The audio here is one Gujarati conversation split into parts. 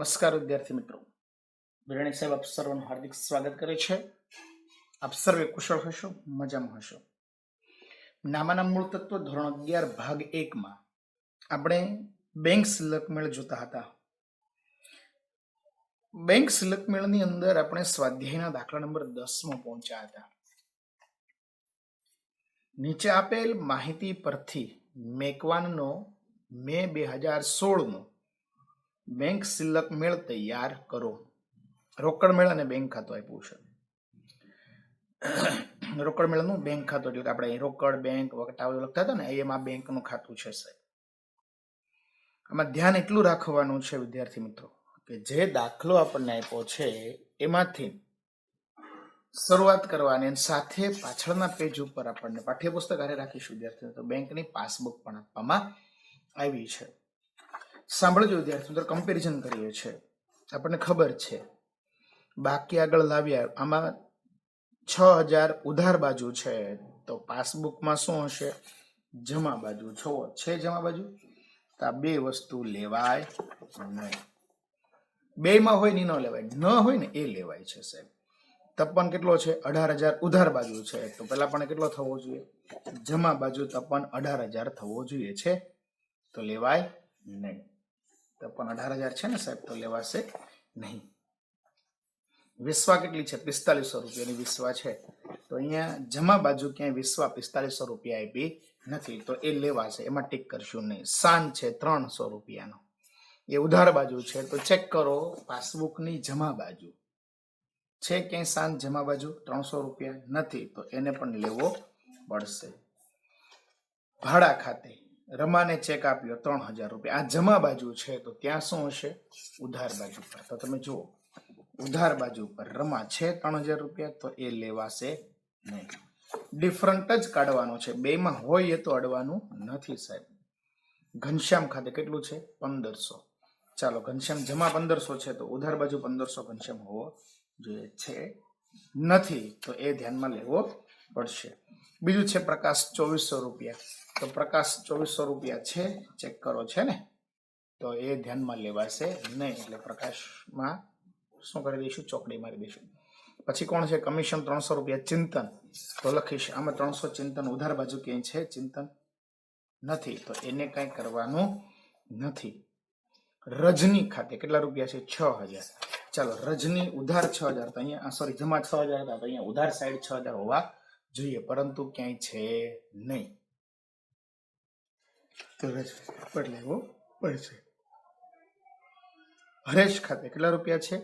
નમસ્કાર વિદ્યાર્થી મિત્રો, બિરાણી સાહેબ આપ સર્વનું હાર્દિક સ્વાગત કરે છે. આપ સર્વે કુશળ હશો, મજામાં હશો. નામાના મૂળ તત્વ ધોરણ 11 ભાગ 1 માં આપણે બેંક સિલક મેળ જોતા હતા. બેંક સિલક મેળની અંદર આપણે સ્વાધ્યાયના દાખલા નંબર 10 માં પહોંચ્યા હતા. નીચે આપેલ માહિતી પરથી મેકવાનનો મે 2016 નો બેંક સિલક મેળ તૈયાર કરો. રોકડ મેળ અને બેંક ખાતું આપ્યું છે. રોકડ મેળનું બેંક ખાતું એટલે કે આપણે રોકડ બેંક વગેરે લખતા હતા ને, એમાં બેંકનું ખાતું છે સાહેબ. આમાં ધ્યાન એટલું રાખવાનું છે વિદ્યાર્થી મિત્રો કે જે દાખલો આપણને આપ્યો છે એમાંથી શરૂઆત કરવાની અને સાથે પાછળના પેજ ઉપર આપણને પાઠ્યપુસ્તક હારે રાખીશું વિદ્યાર્થી મિત્રો. બેંકની પાસબુક પણ આપવામાં આવી છે. સાંભળજો વિદ્યાર્થી મિત્રો, કમ્પેરિઝન કરીએ છીએ. આપણને ખબર છે બાકી આગળ લાવ્યા, આમાં 6000 ઉધાર બાજુ છે, તો પાસબુકમાં શું હશે? જમા બાજુ. છે જમા બાજુ, તો આ બે વસ્તુ લેવાય નહીં. બે માં હોય ને ન લેવાય, ન હોય ને એ લેવાય છે સાહેબ. તપન કેટલો છે? 18000 ઉધાર બાજુ છે, તો પેલા પણ કેટલો થવો જોઈએ? જમા બાજુ તપન 18000 થવો જોઈએ છે, તો લેવાય નહીં. તપન 18000 છે ને સાહેબ, તો લેવાશે નહીં. વિશ્વા કેટલી છે? 4500 રૂપિયાની વિશ્વા છે, તો અહીંયા જમા બાજુ ક્યાંય વિશ્વા 4500 રૂપિયા આપી નથી, તો એ લેવાશે, એમાં ટીક કરશું નહીં. શાન છે 300 રૂપિયાનો, એ ઉધાર બાજુ છે, તો ચેક કરો પાસબુકની જમા બાજુ છે ક્યાંય શાન જમા બાજુ 300 રૂપિયા નથી, તો એને પણ લેવો પડશે. ભાડા ખાતે રમાને ચેક આપ્યો 3000 રૂપિયા, આ જમા બાજુ છે, તો ત્યાં શું હશે? ઉધાર બાજુ પર. તો તમે જુઓ ઉધાર બાજુ પર રમા છે 3000 રૂપિયા, તો એ લેવાશે નહીં. ડિફરન્ટ જ કાઢવાનો છે, બેમાં હોય એ તો અડવાનું નથી સાહેબ. ઘનશ્યામ ખાતે કેટલું છે? 1500. ચાલો, ઘનશ્યામ જમા 1500 છે, તો ઉધાર બાજુ 1500 ઘનશ્યામ હોવો જોઈએ. છે નથી, તો એ ધ્યાનમાં લેવો પડશે. બીજું છે પ્રકાશ 2400 રૂપિયા, તો પ્રકાશ 2400 રૂપિયા છે, ચેક કરો છે ને, તો એ ધ્યાનમાં લેવાશે નહીં, એટલે પ્રકાશમાં શું કરી દઈશું? ચોકડી મારી દઈશું. પછી કોણ છે? કમિશન 300 રૂપિયા ચિંતન, તો લખીશ આમાં 300 ચિંતન. ઉધાર બાજુ ક્યાંય છે ચિંતન? નથી, તો એને કઈ કરવાનું નથી. રજની ખાતે કેટલા રૂપિયા છે? 6000. ચાલો, રજની ઉધાર 6000, તો અહીંયા સોરી જમા 6000 હતા, તો અહીંયા ઉધાર સાઈડ 6000 હોવા જોઈએ, પરંતુ ક્યાંય છે નહીં, તો પર લેવો પડશે. હરેશ ખાતે કેટલા રૂપિયા છે?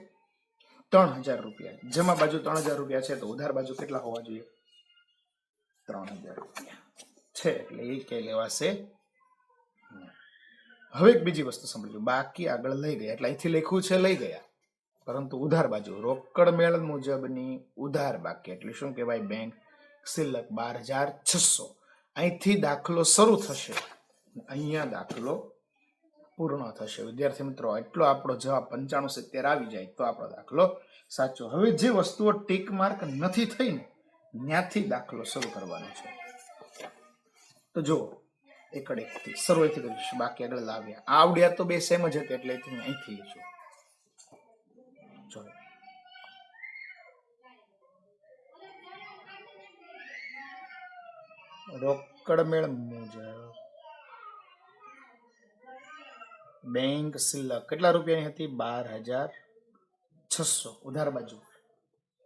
3000 રૂપિયા. જમા બાજુ 3000 રૂપિયા છે, તો ઉધાર બાજુ કેટલા હોવા જોઈએ? 3000 રૂપિયા છે, એટલે એ કે લેવાશે. હવે એક બીજી વસ્તુ સમજો, બાકી આગળ લઈ ગયા, એટલે અહીંથી લખ્યું છે લઈ ગયા, પરંતુ ઉધાર બાજુ રોકડ મેળ મુજબની ઉધાર બાકી, એટલે શું કહેવાય? બેંક સિલક 12600. અહીંથી દાખલો શરૂ થશે, અહીંયા દાખલો પૂર્ણ થશે. વિદ્યાર્થી મિત્રો, એટલો આપણો જવાબ 9570 આવી જાય તો આપણો દાખલો સાચો. હવે જે વસ્તુઓ ટીક માર્ક નથી થઈ ને, ત્યાંથી દાખલો શરૂ કરવાનો છે. તો જો એકડેકથી શરૂઆતથી કરીશું, બાકી આગળ લાવ્યા. આવડ્યા તો બે સેમ જ હતા, એટલે અહીંથી લઈશું. ચલો, રોકડ મેળ મુજબ બેંક સિલક કેટલા રૂપિયાની હતી? 12600 ઉધાર બાજુ.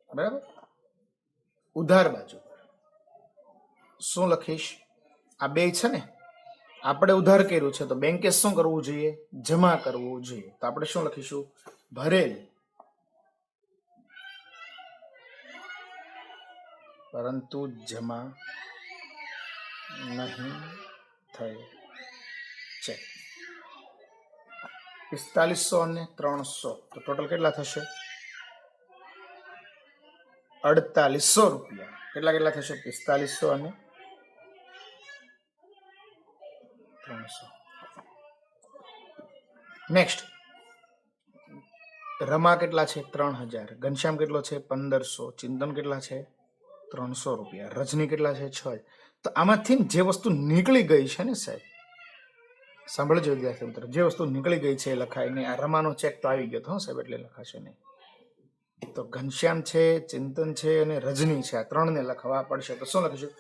બરાબર, ઉધાર બાજુ શું લખીશ? આ બે છે ને, આપણે ઉધાર કર્યું છે, તો બેંકે શું કરવું જોઈએ? જમા કરવું જોઈએ, તો આપણે શું લખીશું? ભરેલ પરંતુ જમા નહીં થઈ છે. 4500 અને 300, તો ટોટલ કેટલા થશે? 4800 રૂપિયા. કેટલા થશે? 4500 અને 300. નેક્સ્ટ, રમા કેટલા છે? 3000. ઘનશ્યામ કેટલો છે? 1500. ચિંતન કેટલા છે? 300 રૂપિયા. રજની કેટલા છે? 6. તો આમાંથી જે વસ્તુ નીકળી ગઈ છે ને સાહેબ, સાંભળજો વિદ્યાર્થી મિત્રો, જે વસ્તુ નીકળી ગઈ છે એ લખાય નહીં. આ રમાનો ચેક તો આવી ગયો હતો સાહેબ, એટલે લખાશે નહીં. તો ઘનશ્યામ છે, ચિંતન છે અને રજની છે, આ ત્રણને લખવા પડશે. તો શું લખીશું?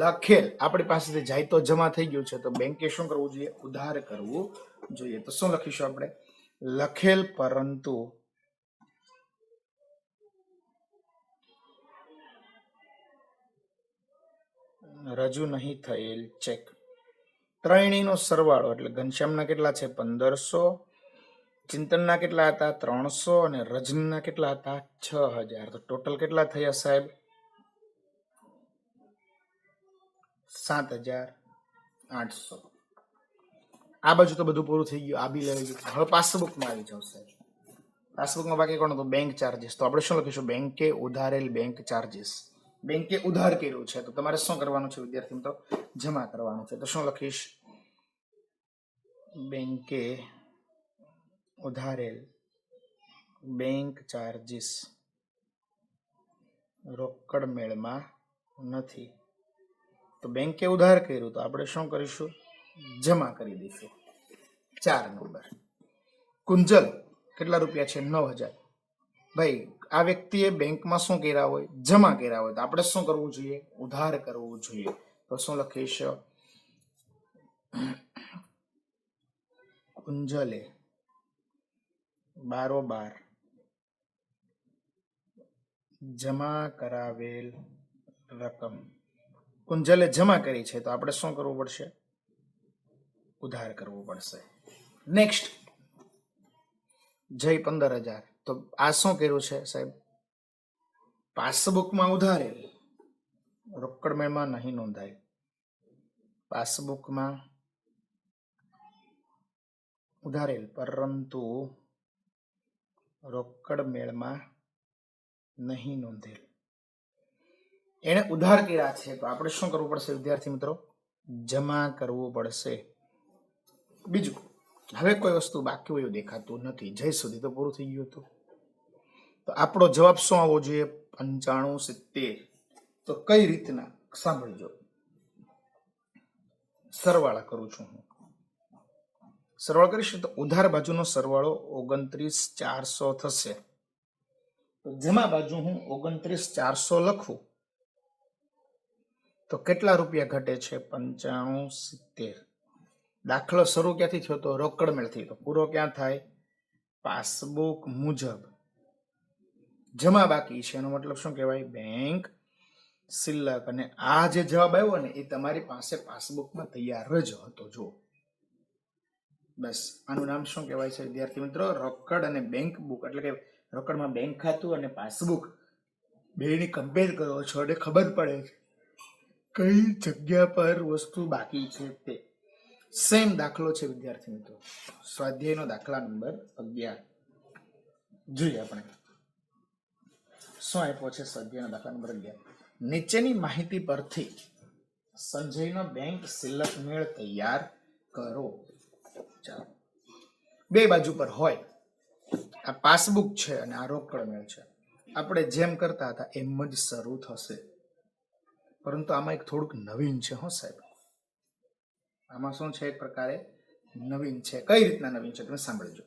લખેલ આપણી પાસેથી જાય તો જમા થઈ ગયું છે, તો બેંકે શું કરવું જોઈએ? ઉધાર કરવું જોઈએ. તો શું લખીશું આપણે? લખેલ પરંતુ રજૂ નહીં થયેલ ચેક. ત્રણેયનો સરવાળો એટલે ઘનશ્યામના કેટલા છે? 1500, ચિંતનના કેટલા હતા? 300 અને રજનીના કેટલા હતા? 6000. તો ટોટલ કેટલા થયા સાહેબ? 7800. આ બાજુ તો બધું પૂરું થઈ ગયું, આ બી લઈ ગયું. હવે પાસબુકમાં આવી જાવ સાહેબ. પાસબુકમાં બાકી કોણ હતું? Bank charges. તો આપણે શું લખીશું? બેંકે ઉધારેલ બેંક ચાર્જીસ. બેંકે ઉધાર કર્યું છે, તો તમારે શું કરવાનું છે વિદ્યાર્થી મિત્રો? જમા કરવાનું છે. તો શું લખીશ? બેંકે ઉધારેલ બેંક ચાર્જીસ રોકડ મેળમાં નથી. તો બેંકે ઉધાર કર્યું, તો આપણે શું કરીશું? જમા કરી દઈશું. 4 નંબર. કુંજલ કેટલા રૂપિયા છે? 9000. ભાઈ આ વ્યક્તિએ બેંકમાં શું કર્યા હોય? જમા કર્યા હોય, તો આપણે શું કરવું જોઈએ? ઉધાર કરવું જોઈએ. તો શું લખીશ? કુંજલે બારોબાર જમા કરાવેલ રકમ. કુંજલે જમા કરી છે, તો આપણે શું કરવું પડશે? ઉધાર કરવું પડશે. નેક્સ્ટ, જય 15000. તો આ શું કર્યું છે સાહેબ? પાસબુકમાં ઉધારેલ, રોકડ મેળમાં નહીં નોંધાય. પાસબુકમાં ઉધારેલ પરંતુ રોકડ મેળમાં નહીં નોંધેલ. એને ઉધાર કર્યા છે, તો આપણે શું કરવું પડશે વિદ્યાર્થી મિત્રો? જમા કરવું પડશે. બીજું, હવે કોઈ વસ્તુ બાકી હોય દેખાતું નથી. જય સુધી તો પૂરું થઈ ગયું હતું. તો આપણો જવાબ શું આવવો જોઈએ? 9570. તો કઈ રીતના? સાંભળજો. સરવાળા કરું છું હું. સરવાળો કરીશું તો ઉધાર બાજુનો સરવાળો 29400 થશે. તો જમા બાજુ હું 29400 લખું તો કેટલા રૂપિયા ઘટે છે? 9570. દાખલો શરૂ ક્યાંથી થયો? તો રોકડ મેળથી. તો પૂરો ક્યાં થાય? પાસબુક મુજબ. જમા બાકી છે, એનો મતલબ શું કહેવાય? બેંક શિલ્લક. અને આ જે જવાબ આવ્યો ને એ તમારી પાસે પાસબુકમાં તૈયાર જ હતો. જો બસ આનું નામ શું કહેવાય છે વિદ્યાર્થી મિત્રો? રોકડ અને બેંક બુક. એટલે કે રોકડમાં બેંક ખાતું અને પાસબુક બેની કમ્પેર કરો છો અને ખબર પડે છે કઈ જગ્યા પર વસ્તુ બાકી છે તે. સેમ દાખલો છે વિદ્યાર્થી મિત્રો, સ્વાધ્યાયનો દાખલા નંબર 11. જોઈએ આપણે શું આપ્યો છે. સ્વાધ્યાયનો દાખલા નંબર 11. નીચેની માહિતી પરથી સંજયનો બેંક શિલ્લક મેળ તૈયાર કરો. ચાલો, બે બાજુ પર હોય. આ પાસબુક છે અને આ રોકડ મેળ છે. આપણે જેમ કરતા હતા એમ જ શરૂ થશે, પરંતુ આમાં એક થોડુંક નવીન છે. હો સાહેબ, આમાં શું છે? એક પ્રકારે નવીન છે. કઈ રીતના નવીન છે તમે સાંભળજો.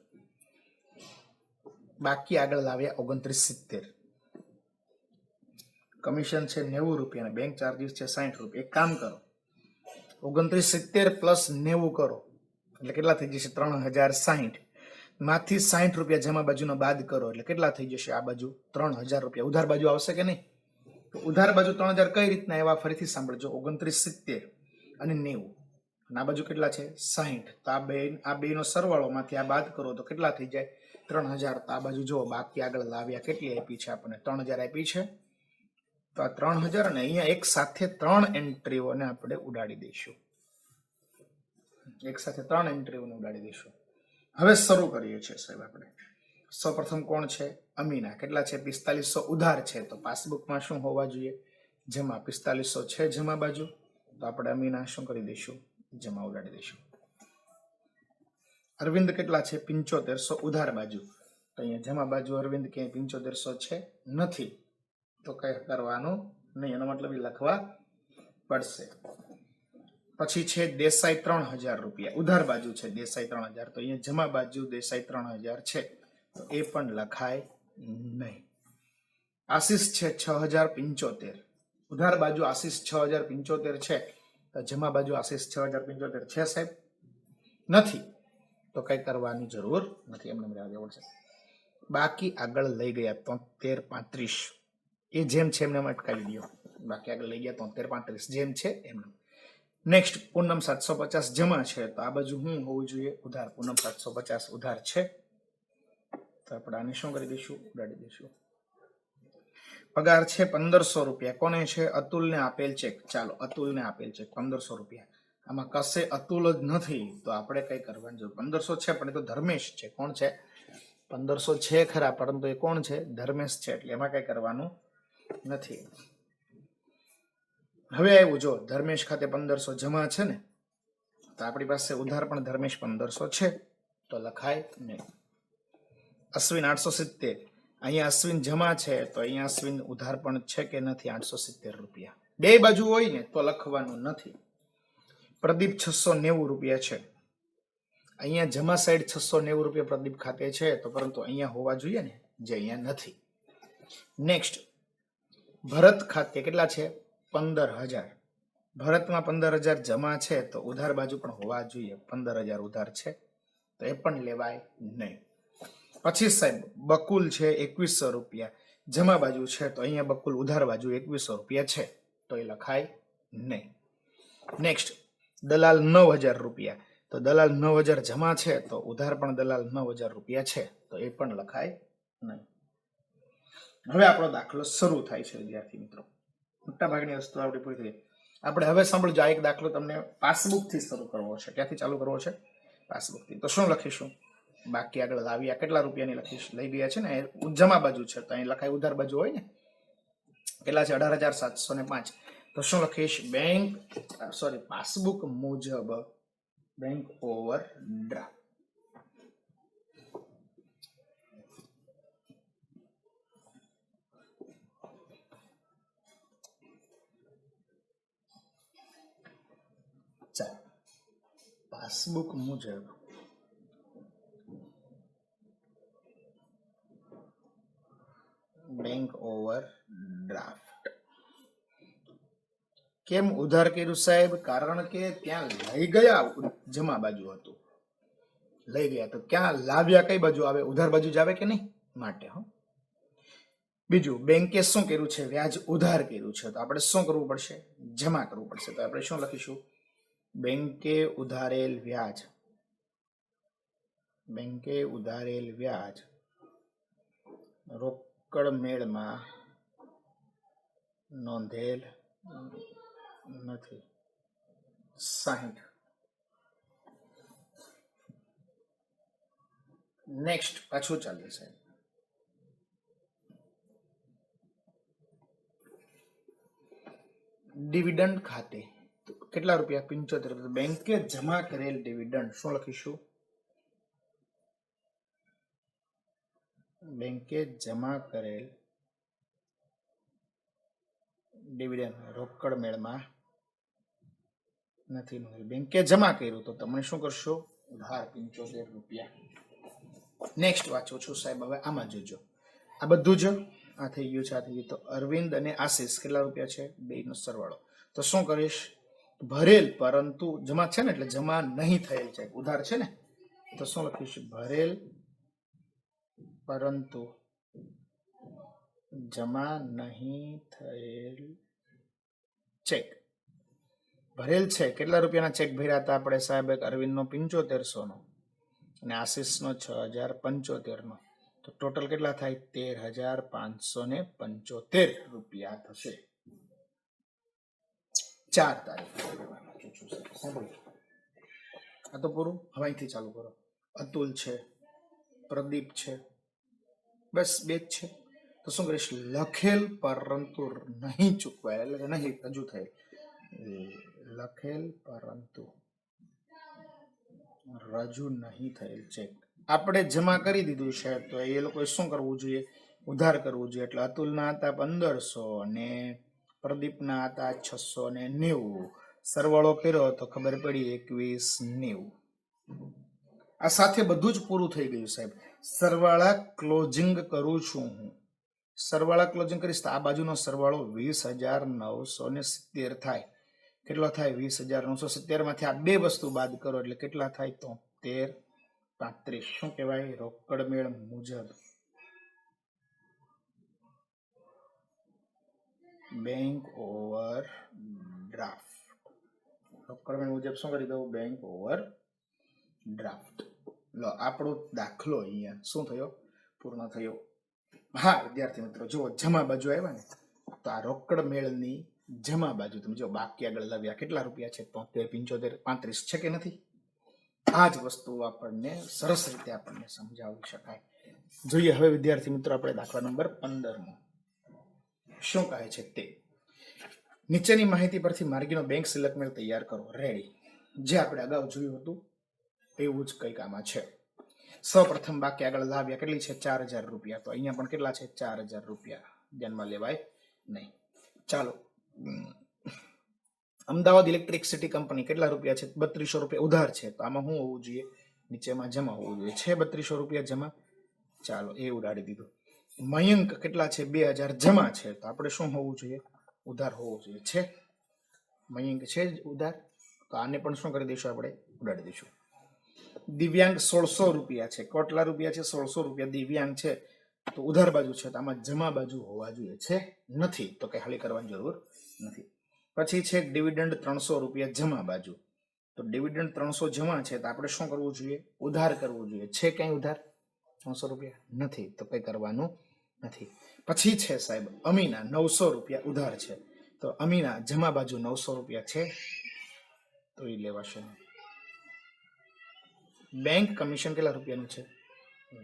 બાકી આગળ લાવ્યા 2970. કમિશન છે 90 રૂપિયા અને બેંક ચાર્જીસ છે 60 રૂપિયા. એક કામ કરો, 2970 પ્લસ 90 કરો એટલે કેટલા થઈ જશે? 3060. માંથી 60 રૂપિયા જમા બાજુનો બાદ કરો એટલે કેટલા થઈ જશે? આ બાજુ 3000 રૂપિયા. ઉધાર બાજુ આવશે કે નહીં? તો ઉધાર બાજુ 3000 કઈ રીતના આવ્યા? ફરીથી સાંભળજો. 2970 અને 90. આ બાજુ કેટલા છે? 60. તો આ બેનો સરવાળો માંથી આ બાદ કરો તો કેટલા થઈ જાય? 3000. તો આ બાજુ જો બાકી આગળ લાવ્યા કેટલી આપી છે? આપણને 3000 આપી છે. તો આ 3000 અને અહીંયા એક સાથે 3 એન્ટ્રીઓને આપણે ઉડાડી દઈશું. એક સાથે 3 એન્ટ્રીઓને ઉડાડી દઈશું. હવે શરૂ કરીએ છીએ સાહેબ આપણે. સૌપ્રથમ કોણ છે? અમીના. કેટલા છે? 4500 ઉધાર છે. તો પાસબુકમાં શું હોવા જોઈએ? જમા. 4500 છે જમા બાજુ, તો આપણે અમીના શું કરી દઈશું? જમા ઉડાડી દઈશું. અરવિંદ કેટલા છે? 7500 ઉધાર બાજુ. તો અહીંયા જમા બાજુ અરવિંદ ક્યાંય 7500 છે નથી, તો કઈ કરવાનું નહીં. એનો મતલબ એ લખવા પડશે. પછી છે દેસાઈ 3000 રૂપિયા, ઉધાર બાજુ છે દેસાઈ 3000, તો અહીંયા જમા બાજુ દેસાઈ 3000 છે, તો એ પણ લખાય નહીં. આશીષ છે 6075, ઉધાર બાજુ આશીષ 6075 છે, તો જમા બાજુ આશીષ 6075 છે સાહેબ? નથી, તો કઈ કરવાની જરૂર નથી, એમને રહેવા દેવું છે. બાકી આગળ લઈ ગયા 7335, એ જેમ છે એમને અટકાવી દો. બાકી આગળ લઈ ગયા 7335 જેમ છે એમ. નેક્સ્ટ પૂનમ 750 જમા છે, તો આ બાજુ હું હોવું જોઈએ? ઉધાર. પૂનમ 750 ઉધાર છે, તો આપણે આને શું કરી દઈશું? ઉડાડી દઈશું. પગાર છે 1500 રૂપિયા, કોને છે? અતુલને આપેલ ચેક. ચાલો અતુલને આપેલ ચેક 1500 રૂપિયા, આમાં કશે અતુલ જ નથી, તો આપણે કઈ કરવાની જરૂર? 1500 છે પણ એ તો ધર્મેશ છે. કોણ છે? 1500 છે ખરા, પરંતુ એ કોણ છે? ધર્મેશ છે, એટલે એમાં કઈ કરવાનું નથી. હવે આવ્યું, જો ધર્મેશ ખાતે 1500 જમા છે ને, તો આપણી પાસે ઉધાર પણ ધર્મેશ 1500 છે, તો લખાય નહીં. અશ્વિન 870, અહીંયા અશ્વિન જમા છે, તો અહીંયા અશ્વિન ઉધાર પણ છે કે નથી? 870 રૂપિયા. બે બાજુ હોય ને તો લખવાનું નથી. પ્રદીપ 690 રૂપિયા છે, અહીંયા જમા સાઈડ 690 રૂપિયા પ્રદીપ ખાતે છે, તો પરંતુ અહીંયા હોવા જોઈએ ને, જે અહીંયા નથી. નેક્સ્ટ ભરત ખાતે કેટલા છે? 15000. ભરતમાં 15000 જમા છે, તો ઉધાર બાજુ પણ હોવા જોઈએ. 15000 ઉધાર છે, તો એ પણ લેવાય નહીં. પછી સાહેબ બકુલ છે 2100 રૂપિયા, જમા બાજુ છે, તો અહીંયા બકુલ ઉધાર બાજુ 2100 રૂપિયા છે, તો એ લખાય નહીં. નેક્સ્ટ દલાલ 9000 રૂપિયા, તો દલાલ 9000 જમા છે, તો ઉધાર પણ દલાલ 9000 રૂપિયા છે, તો એ પણ લખાય નહીં. હવે આપણો દાખલો શરૂ થાય છે વિદ્યાર્થી મિત્રો. મોટા ભાગની વસ્તુ આપણી પૂરી થઈ. આપણે હવે સાંભળજો, આ એક દાખલો તમને પાસબુક થી શરૂ કરવો છે. ક્યાંથી ચાલુ કરવો છે? પાસબુક થી. તો શું લખીશું? બાકી આગળ લાવ્યા કેટલા રૂપિયાની લખીશ? લઈ ગયા છે ને, જમા બાજુ છે, તો અહીં લખાય ઉધાર બાજુ હોય ને. કેટલા છે? 18705. તો શું લખીશ? પાસબુક મુજબ બેંક ઓવરડ્રાફ્ટ. ચાલો, પાસબુક મુજબ બેંક ઓવરડ્રાફ્ટ. કેમ ઉધાર કર્યું સાહેબ? કારણ કે ત્યાં લઈ ગયા જમા બાજુ હતું, લઈ ગયા, તો ક્યાં લાવ્યા કઈ બાજુ આવે? ઉધાર બાજુ જ આવે કે નહીં, માટે. હો. બીજું, બેંકે શું કર્યું છે? વ્યાજ ઉધાર કર્યું છે, તો આપણે શું કરવું પડશે? જમા કરવું પડશે. તો આપણે શું લખીશું? બેંકે ઉધારેલ વ્યાજ, બેંકે ઉધારેલ વ્યાજ રોકડ મેળમાં નોંધેલ નથી. 60. નેક્સ્ટ પાછું ચાલે છે. ડિવિડન્ડ ખાતે કેટલા રૂપિયા? 75. બેંકે જમા કરેલ ડિવિડન્ડ શું લખીશું? બેંકે જમા કરેલ ડિવિડન્ડ રોકડ મેળમાં નથી. બેંકે જમા કર્યું, તો તમે શું કરશો? ઉધાર 75 રૂપિયા. નેક્સ્ટ વાંચો છું સાહેબ. હવે આમાં જોજો, આ બધું જ આ થઈ ગયું છે, આ થઈ ગયું. તો અરવિંદ અને આશીષ કેટલા રૂપિયા છે? બેનો સરવાળો. તો શું કરીશ? ભરેલ પરંતુ જમા છે ને, એટલે જમા નહીં થયેલ છે, ઉધાર છે ને, તો શું લખીશ? ભરેલ પરંતુ જમા નહીં થયેલ ચેક. ભરેલ છે, કેટલા રૂપિયાના ચેક ભર્યા હતા આપણે સાહેબ? અરવિંદનો 7500 નો અને આશીષનો 6075 નો, તો ટોટલ કેટલા થાય? 13575 રૂપિયા થશે. 4 તારીખ. આ તો પૂરું. હવે અહીંથી ચાલુ કરો. અતુલ છે, પ્રદીપ છે, બસ બે જ છે. તો શું કરીશ? લખેલ પરંતુ નહીં ચૂકવાય, એટલે કે નહીં રજૂ થયેલ, લખેલ પરંતુ રજૂ નહીં થયેલ ચેક આપણે જમા કરી દીધું છે, તો એ લોકોએ શું કરવું જોઈએ? ઉધાર કરવું જોઈએ. એટલે અતુલના હતા 1500 અને પ્રદીપના હતા 690, સરવાળો કર્યો તો ખબર પડી 2190. આ સાથે બધું જ પૂરું થઈ ગયું સાહેબ. સરવાળા ક્લોઝિંગ કરું છું હું. સરવાળા ક્લોઝિંગ કરીશ તો આ બાજુનો સરવાળો 20,970 થાય. કેટલો થાય? 20,970 માંથી આ બે વસ્તુ બાદ કરો એટલે કેટલા થાય? તો 1335. શું કહેવાય? રોકડ મેળ મુજબ બેંક ઓવર ડ્રાફ્ટ. રોકડ મેળ મુજબ શું કરી દઉં? Bank over draft. લો, આપણો દાખલો અહીંયા શું થયો? પૂર્ણ થયો. હા વિદ્યાર્થી મિત્રો, જુઓ જમા બાજુ આવ્યા ને તો આ રોકડ મેળની જમા બાજુ તમે જો બાકી આગળ લાવ્યા. કેટલા રૂપિયા છે? 73, 75, 35 છે કે નથી? આ જ વસ્તુ આપણને સરસ રીતે આપણને સમજાવી શકાય. જોઈએ હવે વિદ્યાર્થી મિત્રો આપણે દાખલા નંબર 15 શું કહે છે તે. નીચેની માહિતી પરથી માર્ગીનો બેંક સિલક મેળ તૈયાર કરો. રેડી. જે આપણે અગાઉ જોયું હતું એવું જ કંઈક આમાં છે. સૌપ્રથમ બાકી આગળ લાવ્યા કેટલી છે? 4,000 રૂપિયા. તો અહીંયા પણ કેટલા છે? 4,000 રૂપિયા. ધ્યાનમાં લેવાય નહીં. ચાલો, અમદાવાદ ઇલેક્ટ્રિસિટી કંપની કેટલા રૂપિયા છે? 3200 રૂપિયા ઉધાર છે. તો આમાં શું હોવું જોઈએ? નીચેમાં જમા હોવું જોઈએ. છે 3200 રૂપિયા જમા. ચાલો, એ ઉડાડી દીધું. મયંક કેટલા છે? 2,000 જમા છે. તો આપણે શું હોવું જોઈએ? ઉધાર હોવું જોઈએ. છે મયંક છે જ ઉધાર. તો આને પણ શું કરી દઈશું? આપણે ઉડાડી દઈશું. દિવ્યાંગ 1,600 રૂપિયા છે. કેટલા રૂપિયા છે? 1,600 રૂપિયા દિવ્યાંગ છે. તો ઉધાર બાજુ છે તો આમાં જમા બાજુ હોવા જોઈએ. છે નથી તો કઈ ખાલી કરવાની જરૂર નથી. પછી છે ડિવિડન્ડ 300 રૂપિયા જમા બાજુ. તો ડિવિડન્ડ 300 જમા છે તો આપણે શું કરવું જોઈએ? ઉધાર કરવું જોઈએ. છે કઈ ઉધાર? 300 રૂપિયા નથી તો કઈ કરવાનું નથી. પછી છે સાહેબ અમીના 900 રૂપિયા ઉધાર છે. તો અમીના જમા બાજુ 900 રૂપિયા છે તો એ લેવાશે. બેંક કમિશન કેટલા રૂપિયાનું છે?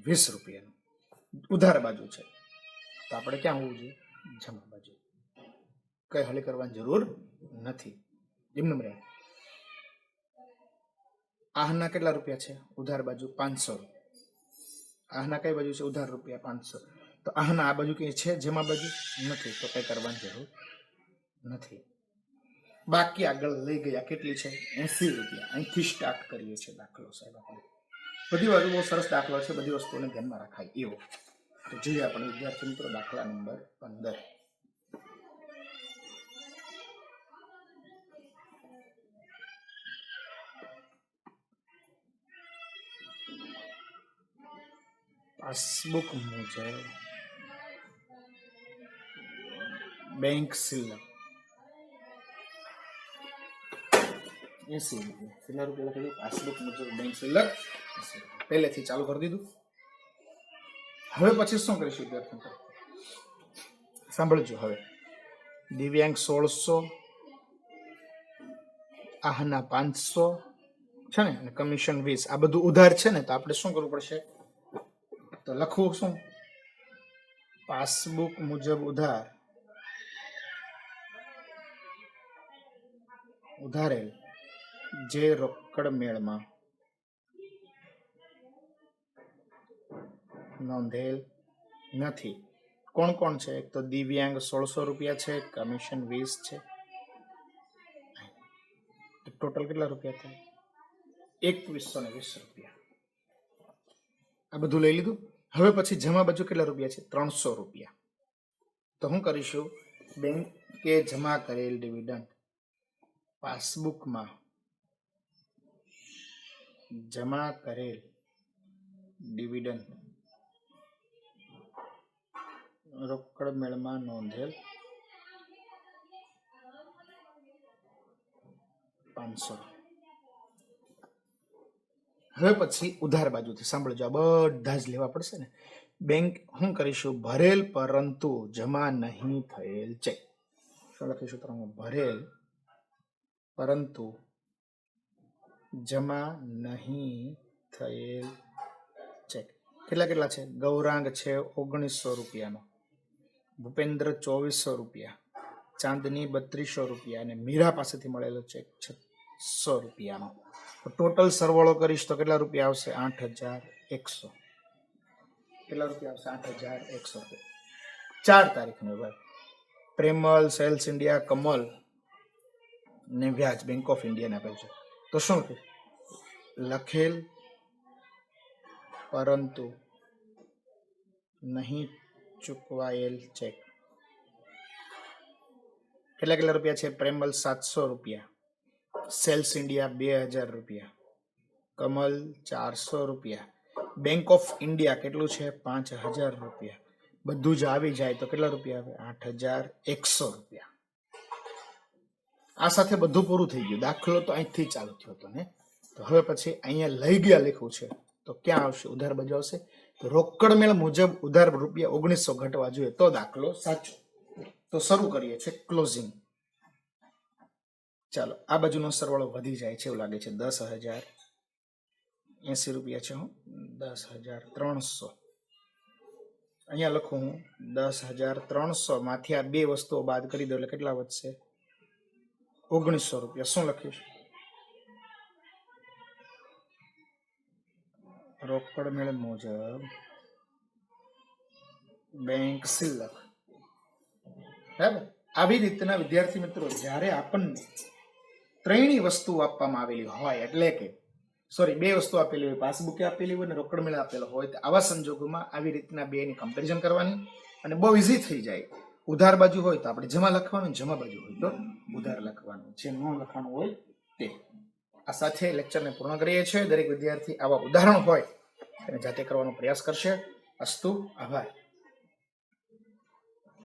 20 રૂપિયાનું. ઉધાર બાજુ છે તો આપણે ક્યાં હોવું જોઈએ? જમા બાજુ. કઈ હળી કરવાની જરૂર નથી. એમનું રહે. આહના કેટલા રૂપિયા છે? ઉધાર બાજુ 500. આહના કઈ બાજુ છે? ઉધાર રૂપિયા 500. તો આહના આ બાજુ કઈ છે? જમા બાજુ નથી તો કઈ કરવાની જરૂર નથી. બાકી આગળ લઈ ગયા કેટલી છે? 80 રૂપિયા. અહીંથી સ્ટાર્ટ કરીએ છીએ દાખલો સાહેબ. આપણે બધી વાત બહુ સરસ દાખલો છે, બધી વસ્તુને ધ્યાનમાં રખાય એવો. તો જોઈએ આપણે વિદ્યાર્થી મિત્રો દાખલા નંબર 15. પાસબુક મુજબ બેંક સિલક 80 રૂપિયા. કેટલા રૂપિયા લખેલું? પાસબુક મુજબ બેંક સિલક પહેલેથી ચાલુ કરી દીધું. હવે પછી શું કરીશું વિદ્યાર્થી મિત્રો? સાંભળજો. હવે દિવ્યાંગ 1,600, આહના 500 છે ને, અને કમિશન 20. આ બધું ઉધાર છે ને તો આપણે શું કરવું પડશે? તો લખવું શું? પાસબુક મુજબ ઉધાર ઉધારેલ જે રોકડ મેળમાં નોંધેલ નથી. કોણ કોણ છે? એક તો દિવ્યાંગ 1,600 રૂપિયા છે, કમિશન 20 છે. ટોટલ કેટલા રૂપિયા થાય? 2,120 રૂપિયા. આ બધું લઈ લીધું. હવે પછી જમા બાજુ કેટલા રૂપિયા છે? 300 રૂપિયા. તો શું કરીશું? બેંકે જમા કરેલ ડિવિડન્ડ પાસબુકમાં જમા કરેલ ડિવિડન્ડ રોકડ મેળમાં નોંધેલ 500. હવે પછી ઉધાર બાજુથી સાંભળજો. આ બધા જ લેવા પડશે ને. બેંક શું કરીશું? ભરેલ પરંતુ જમા નહીં થયેલ ચેક. શું લખીશું? ભરેલ પરંતુ જમા નહીં થયેલ ચેક. કેટલા કેટલા છે? ગૌરાંગ છે 1,900 રૂપિયાનો, ભૂપેન્દ્ર 2,400 રૂપિયા, ચાંદની 3,200 રૂપિયા અને મીરા પાસેથી મળેલો ચેક 600 રૂપિયાનો. તો ટોટલ સરવાળો કરીશ તો કેટલા રૂપિયા આવશે? 8,100. કેટલા રૂપિયા આવશે? 8,100 રૂપિયા. 4 તારીખનો ભાઈ પ્રેમલ, સેલ્સ ઇન્ડિયા, કમલ ને વ્યાજ બેંક ઓફ ઇન્ડિયાને આપેલ છે. તો શું લખે? લખેલ પરંતુ નહીં ચૂકવાયેલ ચેક. કેટલા રૂપિયા છે? પ્રેમલ 700 રૂપિયા, સેલ્સ ઇન્ડિયા 2000 રૂપિયા, કમલ 400 રૂપિયા, બેંક ઓફ ઇન્ડિયા કેટલું છે? 5000 રૂપિયા. બધું જ આવી જાય તો કેટલા રૂપિયા આવે? 8100 રૂપિયા. આ સાથે બધું પૂરું થઈ ગયું. દાખલો તો અહીંથી ચાલુ થયો હતો ને. તો હવે પછી અહીંયા લઈ ગયા લખ્યું છે તો ક્યાં આવશે? ઉધાર બાજુ આવશે. તો રોકડ મેળ મુજબ ઉધાર રૂપિયા 1900 ઘટવા જોઈએ તો દાખલો સાચો. તો શરૂ કરીએ છીએ ક્લોઝિંગ. ચાલો આ બાજુનો સરવાળો વધી જાય છે એવું લાગે છે. 10080 રૂપિયા છે. 10300. અહીંયા લખું હું 10300 માંથી આ બે વસ્તુઓ બાદ કરી દો એટલે કેટલા વધશે? 1900 રૂપિયા. શું લખીશ? રોકડ મેળ મુજબ બેંક શિલ્લક. બરાબર. આવી રીતના વિદ્યાર્થી મિત્રો જ્યારે આપણને ત્રણેય વસ્તુ આપવામાં આવેલી હોય એટલે કે બે વસ્તુ આપેલી હોય, પાસબુક આપેલી હોય ને રોકડ મેળ આપેલો હોય તો આવા સંજોગોમાં આવી રીતના બેની કમ્પેરિઝન કરવાની અને બહુ ઈઝી થઈ જાય. ઉધાર બાજુ હોય તો આપણે જમા લખવાનું, જમા બાજુ હોય તો ઉધાર લખવાનું, જે ન લખવાનું હોય તે. આ સાથે લેક્ચરને પૂર્ણ કરીએ છીએ. દરેક વિદ્યાર્થી આવા ઉદાહરણ હોય તેને જાતે કરવાનો પ્રયાસ કરશે. અસ્તુ. આભાર.